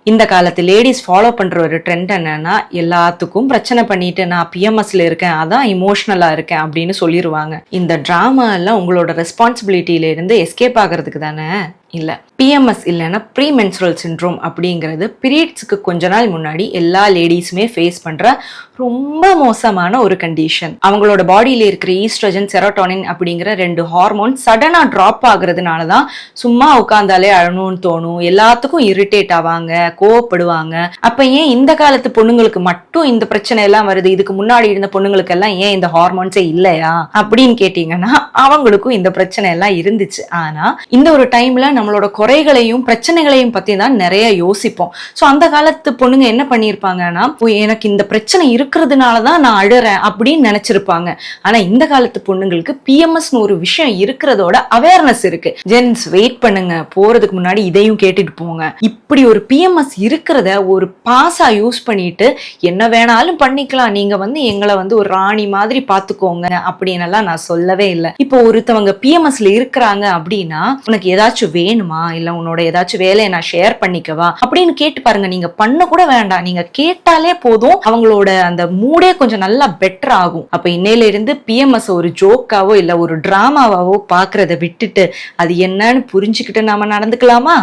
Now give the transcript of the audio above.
இந்த காலத்து ladies follow பண்ற ஒரு ட்ரெண்ட் என்னன்னா, எல்லாத்துக்கும் பிரச்சனை பண்ணிட்டு நான் பிஎம்எஸ்ல இருக்கேன், அதான் இமோஷனலா இருக்கேன் அப்படின்னு சொல்லிடுவாங்க. இந்த டிராமா எல்லாம் உங்களோட ரெஸ்பான்சிபிலிட்டியில இருந்து எஸ்கேப் ஆகிறதுக்கு தானே? இல்ல. பிஎம்எஸ் இல்லைன்னா ப்ரீ மென்ஸ்ட்ரல் சிண்ட்ரோம் அப்படிங்கிறது பீரியட்ஸுக்கு கொஞ்ச நாள் முன்னாடி எல்லா லேடிஸுமே ஃபேஸ் பண்ற ரொம்ப மோசமான ஒரு கண்டிஷன். அவங்களோட பாடியில இருக்கிற ஈஸ்ட்ரோஜன், செரோட்டோனின் அப்படிங்கிற 2 ஹார்மோன் சடனா டிராப் ஆகுறதுனால தான் சும்மா உட்கார்ந்தாலே அழணும்னு தோணும், எல்லாத்துக்கும் இரிட்டேட் ஆவாங்க, கோவப்படுவாங்க. அப்ப ஏன் இந்த காலத்து பொண்ணுங்களுக்கு மட்டும் இந்த பிரச்சனை எல்லாம் வருது, இதுக்கு முன்னாடி இருந்த பொண்ணுங்களுக்கு எல்லாம் ஏன் இந்த ஹார்மோன்ஸே இல்லையா அப்படின்னு கேட்டீங்கன்னா, அவங்களுக்கும் இந்த பிரச்சனை எல்லாம் இருந்துச்சு. ஆனா இந்த ஒரு டைம்ல நம்மளோட குறைகளையும் பிரச்சனைகளையும் பத்தி தான் நிறைய யோசிப்போம். சோ அந்த காலத்து பொண்ணுங்க என்ன பண்ணிருப்பாங்கன்னா, எனக்கு இந்த பிரச்சனை இருக்கிறதுனாலதான் நான் அழுறேன் அப்படின்னு நினைச்சிருப்பாங்க. ஆனா இந்த காலத்து பொண்ணுங்களுக்கு பிஎம்எஸ் ஒரு விஷயம் இருக்கிறதோட அவேர்னஸ் இருக்கு. ஜென்ஸ் வெயிட் பண்ணுங்க, போறதுக்கு முன்னாடி இதையும் கேட்டுட்டு போங்க. இப்படி ஒரு பிஎம்எஸ் இருக்கிறத ஒரு பாஸா யூஸ் பண்ணிட்டு என்ன வேணாலும் பண்ணிக்கலாம், நீங்க எங்களை ஒரு ராணி மாதிரி பாத்துக்கோங்க அப்படின்னு எல்லாம் நான் சொல்லவே இல்லை. இப்போ ஒருத்தவங்க பிஎம்எஸ்ல இருக்கிறாங்க அப்படின்னா, உனக்கு ஏதாச்சும் வேணுமா, இல்ல உன்னோட ஏதாச்சும் வேலையை நான் ஷேர் பண்ணிக்கவா அப்படின்னு கேட்டு பாருங்க. நீங்க பண்ண கூட வேண்டாம், நீங்க கேட்டாலே போதும், அவங்களோட அந்த மூடே கொஞ்சம் நல்லா பெட்டர் ஆகும். அப்ப இன்னையில இருந்து பிஎம்எஸ் ஒரு ஜோக்காவோ இல்ல ஒரு டிராமாவாவோ பாக்குறத விட்டுட்டு அது என்னன்னு புரிஞ்சுக்கிட்டு நாம நடந்துக்கலாமா?